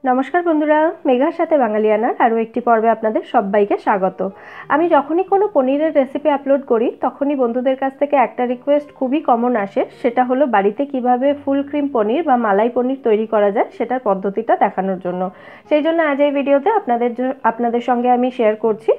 নমস্কার বন্ধুরা, মেঘার সাথে বাঙালিয়ানার আরও একটি পর্বে আপনাদের সবাইকে স্বাগত। আমি যখনই কোনো পনিরের রেসিপি আপলোড করি তখনই বন্ধুদের কাছ থেকে একটা রিকোয়েস্ট খুবই কমন আসে, সেটা হলো বাড়িতে কিভাবে ফুল ক্রিম পনির বা মালাই পনির তৈরি করা যায় সেটার পদ্ধতিটা দেখানোর জন্য। সেই জন্য আজ এই ভিডিওতে আপনাদের সঙ্গে আমি শেয়ার করছি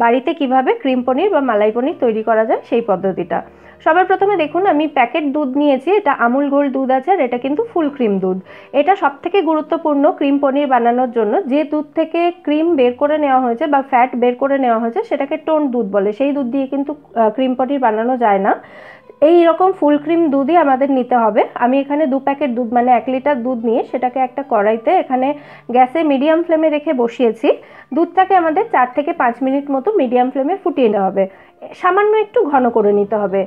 বাড়িতে কিভাবে ক্রিম পনির বা মালাই পনির তৈরি করা যায় সেই পদ্ধতিটা। সবার প্রথমে দেখুন, আমি প্যাকেট দুধ নিয়েছি। এটা আমুল গোল্ড দুধ আছে আর এটা কিন্তু ফুল ক্রিম দুধ। এটা সবথেকে গুরুত্বপূর্ণ ক্রিম পনির বানানোর জন্য। যে দুধ থেকে ক্রিম বের করে নেওয়া হয়েছে বা ফ্যাট বের করে নেওয়া হয়েছে সেটাকে টোন দুধ বলে। সেই দুধ দিয়ে কিন্তু ক্রিম পনির বানানো যায় না। এই রকম ফুল ক্রিম দুধই আমাদের নিতে হবে। আমি এখানে 2 প্যাকেট দুধ মানে 1 লিটার দুধ নিয়ে সেটাকে একটা কড়াইতে এখানে গ্যাসে মিডিয়াম ফ্লেমে রেখে বসিয়েছি। দুধটাকে আমাদের 4 থেকে 5 মিনিট মতো মিডিয়াম ফ্লেমে ফুটিয়ে নেওয়া হবে। সামান্য একটু ঘন করে নিতে হবে।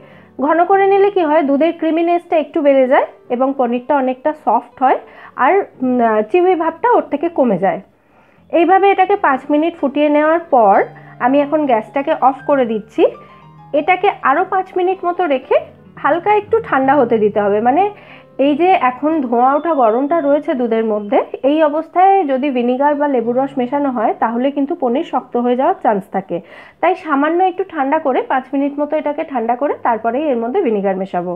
ঘন করে নিলে কি হয়, দুধের ক্রিমিনেসটা একটু বেড়ে যায় এবং পনিরটা অনেকটা সফট হয় আর চিউই ভাবটা ওর থেকে কমে যায়। এইভাবে এটাকে 5 মিনিট ফুটিয়ে নেওয়ার পর আমি এখন গ্যাসটাকে অফ করে দিচ্ছি। এটাকে আরও 5 মিনিট মতো রেখে হালকা একটু ঠান্ডা হতে দিতে হবে। মানে এই যে এখন ধোঁয়া ওঠা গরমটা রয়েছে দুধের মধ্যে, এই অবস্থায় যদি ভিনিগার বা লেবুর রস মেশানো হয় তাহলে কিন্তু পনির শক্ত হয়ে যাওয়ার চান্স থাকে। তাই সামান্য একটু ঠান্ডা করে 5 মিনিট মতো এটাকে ঠান্ডা করে তারপরেই এর মধ্যে ভিনিগার মেশাবো।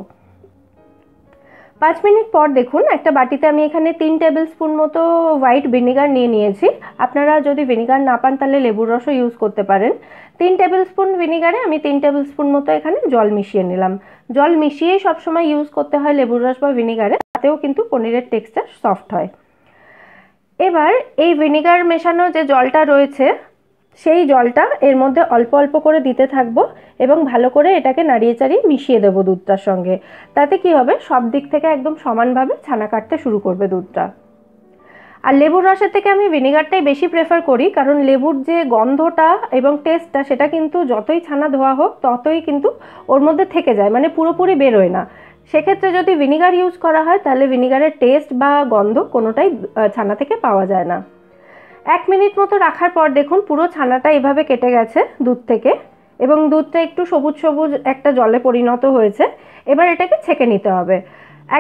5 মিনিট পর দেখুন, একটা বাটিতে আমি এখানে 3 টেবিল স্পুন মতো হোয়াইট ভিনিগার নিয়েছি। আপনারা যদি ভিনিগার না পান তাহলে লেবুর রসও ইউজ করতে পারেন। 3 টেবিল স্পুন ভিনিগারে আমি 3 টেবিল স্পুন মতো এখানে জল মিশিয়ে নিলাম। জল মিশিয়েই সবসময় ইউজ করতে হয় লেবুর রস বা ভিনিগারে, তাতেও কিন্তু পনিরের টেক্সচার সফট হয়। এবার এই ভিনিগার মেশানো যে জলটা রয়েছে সেই জলটা এর মধ্যে অল্প অল্প করে দিতে থাকবো এবং ভালো করে এটাকে নাড়িয়ে চাড়িয়ে মিশিয়ে দেবো দুধটার সঙ্গে। তাতে কি হবে, সব দিক থেকে একদম সমানভাবে ছানা কাটতে শুরু করবে দুধটা। আর লেবুর রসের থেকে আমি ভিনিগারটাই বেশি প্রেফার করি, কারণ লেবুর যে গন্ধটা এবং টেস্টটা সেটা কিন্তু যতই ছানা ধোয়া হোক ততই কিন্তু ওর মধ্যে থেকে যায়, মানে পুরোপুরি বেরোয় না। সেক্ষেত্রে যদি ভিনিগার ইউজ করা হয় তাহলে ভিনিগারের টেস্ট বা গন্ধ কোনোটাই ছানা থেকে পাওয়া যায় না। 1 মিনিট মতো রাখার পর দেখুন পুরো ছানাটা এভাবে কেটে গেছে দুধ থেকে এবং দুধটা একটু সবুজ সবুজ একটা জলে পরিণত হয়েছে। এবার এটাকে ছেঁকে নিতে হবে।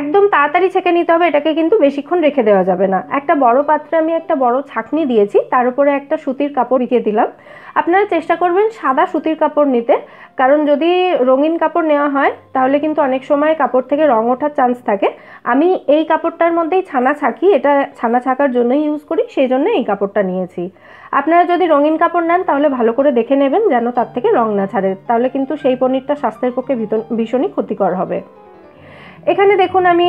একদম তাড়াতাড়ি ছেঁকে নিতে হবে, এটাকে কিন্তু বেশিক্ষণ রেখে দেওয়া যাবে না। একটা বড় পাত্রে আমি একটা বড় ছাঁকনি দিয়েছি, তার উপরে একটা সুতির কাপড় বিছিয়ে দিলাম। আপনারা চেষ্টা করবেন সাদা সুতির কাপড় নিতে, কারণ যদি রঙিন কাপড় নেওয়া হয় তাহলে কিন্তু অনেক সময় কাপড় থেকে রং ওঠার চান্স থাকে। আমি এই কাপড়টার মধ্যেই ছানা ছাঁকি, এটা ছানা ছাকার জন্যই ইউজ করি, সেই জন্য এই কাপড়টা নিয়েছি। আপনারা যদি রঙিন কাপড় নেন তাহলে ভালো করে দেখে নেবেন যেন তার থেকে রং না ছাড়ে, তাহলে কিন্তু সেই পনিরটা স্বাস্থ্যের পক্ষে ভীষণই ক্ষতিকর হবে। এখানে দেখুন আমি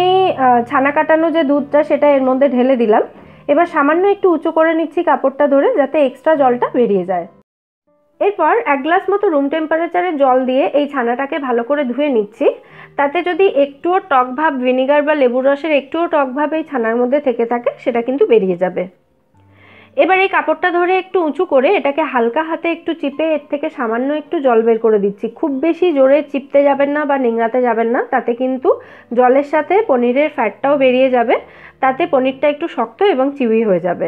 ছানা কাটানো যে দুধটা সেটা এর মধ্যে ঢেলে দিলাম। এবার সামান্য একটু উঁচু করে নিচ্ছি কাপড়টা ধরে, যাতে এক্সট্রা জলটা বেরিয়ে যায়। এরপর 1 গ্লাস মতো রুম টেম্পারেচারের জল দিয়ে এই ছানাটাকে ভালো করে ধুয়ে নিচ্ছি। তাতে যদি একটুও টক ভাব, ভিনিগার বা লেবুর রসের একটুও টক ভাব এই ছানার মধ্যে থেকে থাকে সেটা কিন্তু বেরিয়ে যাবে। এবার এই কাপড়টা ধরে একটু উঁচু করে এটাকে হালকা হাতে একটু চিপে এর থেকে সামান্য একটু জল বের করে দিচ্ছি। খুব বেশি জোরে চিপতে যাবেন না বা নিংড়াতে যাবেন না, তাতে কিন্তু জলের সাথে পনিরের ফ্যাটটাও বেরিয়ে যাবে, তাতে পনিরটা একটু শক্ত এবং চিউই হয়ে যাবে।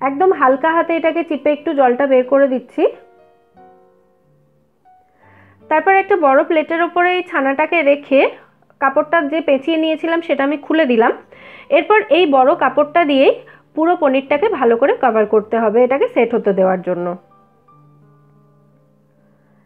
একদম হালকা হাতে এটাকে চিপে একটু জলটা বের করে দিচ্ছি। তারপর একটা বড় প্লেটের ওপরে এই ছানাটাকে রেখে কাপড়টা যে পেঁচিয়ে নিয়েছিলাম সেটা আমি খুলে দিলাম। এরপর এই বড় কাপড়টা দিয়েই পুরো পনিরটাকে ভালো করে কভার করতে হবে এটাকে সেট হতে দেওয়ার জন্য।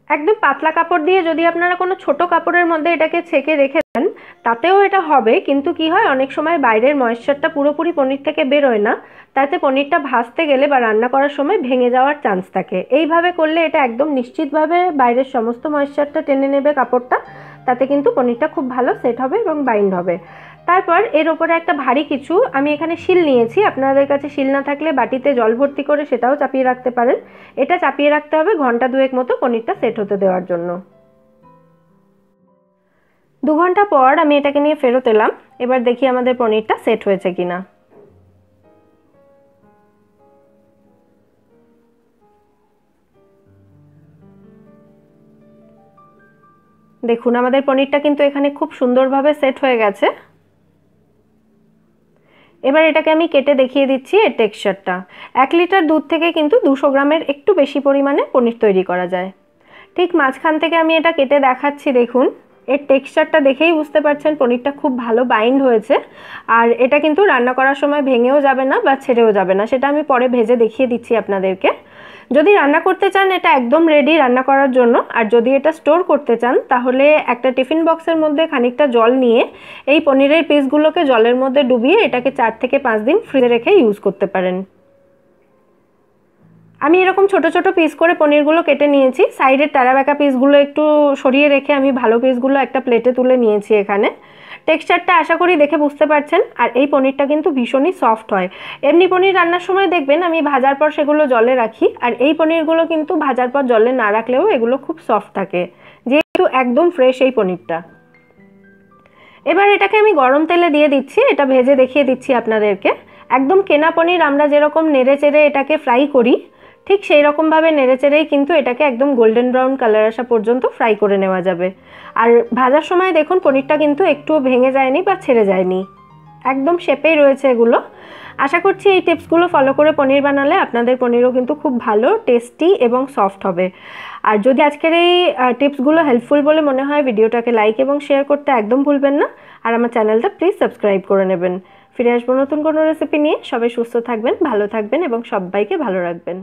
একদম পাতলা কাপড় দিয়ে যদি আপনারা কোনো ছোট কাপড়ের মধ্যে এটাকে ছেঁকে রেখে দেন তাতেও এটা হবে, কিন্তু কি হয়, অনেক সময় বাইরের ময়েশ্চারটা পুরোপুরি পনির থেকে বেরোয় না, তাতে পনিরটা ভাজতে গেলে বা রান্না করার সময় ভেঙে যাওয়ার চান্স থাকে। এইভাবে করলে এটা একদম নিশ্চিতভাবে বাইরের সমস্ত ময়েশ্চারটা টেনে নেবে কাপড়টা, তাতে কিন্তু পনিরটা খুব ভালো সেট হবে এবং বাইন্ড হবে। তারপর এর ওপরে একটা ভারী কিছু, আমি এখানে শিল নিয়েছি, আপনাদের কাছে শিল না থাকলে বাটিতে জল ভর্তি করে সেটাও চাপিয়ে রাখতে পারেন। এটা চাপিয়ে রাখতে হবে ঘন্টা 2 মতো পনিরটা সেট হতে দেওয়ার জন্য। 2 ঘন্টা পর আমি এটাকে নিয়ে ফেরত এলাম। এবার দেখি আমাদের পনিরটা সেট হয়েছে কিনা। দেখুন আমাদের পনিরটা কিন্তু এখানে খুব সুন্দরভাবে সেট হয়ে গেছে। এবার এটাকে আমি কেটে দেখিয়ে দিচ্ছি এর টেক্সচারটা। 1 লিটার দুধ থেকে কিন্তু 200 গ্রামের একটু বেশি পরিমাণে পনির তৈরি করা যায়। ঠিক মাঝখান থেকে আমি এটা কেটে দেখাচ্ছি, দেখুন এর টেক্সচারটা দেখেই বুঝতে পারছেন পনিরটা খুব ভালো বাইন্ড হয়েছে। আর এটা কিন্তু রান্না করার সময় ভেঙেও যাবে না বা ছেড়েও যাবে না, সেটা আমি পরে ভেজে দেখিয়ে দিচ্ছি আপনাদেরকে। যদি রান্না করতে চান এটা একদম রেডি রান্না করার জন্য। আর যদি এটা স্টোর করতে চান তাহলে একটা টিফিন বক্সের মধ্যে খানিকটা জল নিয়ে এই পনিরের পিসগুলোকে জলের মধ্যে ডুবিয়ে এটাকে 4 থেকে 5 দিন ফ্রিজে রেখে ইউজ করতে পারেন। আমি এরকম ছোট ছোট পিস করে পনিরগুলো কেটে নিয়েছি, সাইডের টারা বাঁকা পিসগুলো একটু সরিয়ে রেখে আমি ভালো পিসগুলো একটা প্লেটে তুলে নিয়েছি। এখানে টেক্সচারটা আশা করি দেখে বুঝতে পারছেন। আর এই পনিরটা কিন্তু ভীষণই সফট হয়। এমনি পনির রান্নার সময় দেখবেন আমি ভাজার পর সেগুলো জলে রাখি, আর এই পনিরগুলো কিন্তু ভাজার পর জলে না রাখলেও এগুলো খুব সফট থাকে, যেহেতু একদম ফ্রেশ এই পনিরটা। এবার এটাকে আমি গরম তেলে দিয়ে দিচ্ছি, এটা ভেজে দেখিয়ে দিচ্ছি আপনাদেরকে। একদম কেনা পনির আমরা যেরকম নেড়ে চেড়ে এটাকে ফ্রাই করি, ঠিক সেই রকমভাবে নেড়ে চেড়েই কিন্তু এটাকে একদম গোল্ডেন ব্রাউন কালার আসা পর্যন্ত ফ্রাই করে নেওয়া যাবে। আর ভাজার সময় দেখুন পনিরটা কিন্তু একটুও ভেঙে যায়নি বা ছেড়ে যায়নি, একদম শেপেই রয়েছে এগুলো। আশা করছি এই টিপসগুলো ফলো করে পনির বানালে আপনাদের পনিরও কিন্তু খুব ভালো, টেস্টি এবং সফট হবে। আর যদি আজকের এই টিপসগুলো হেল্পফুল বলে মনে হয় ভিডিওটাকে লাইক এবং শেয়ার করতে একদম ভুলবেন না। আর আমার চ্যানেলটা প্লিজ সাবস্ক্রাইব করে নেবেন। ফিরে আসবো নতুন কোনো রেসিপি নিয়ে। সবাই সুস্থ থাকবেন, ভালো থাকবেন এবং সবাইকে ভালো রাখবেন।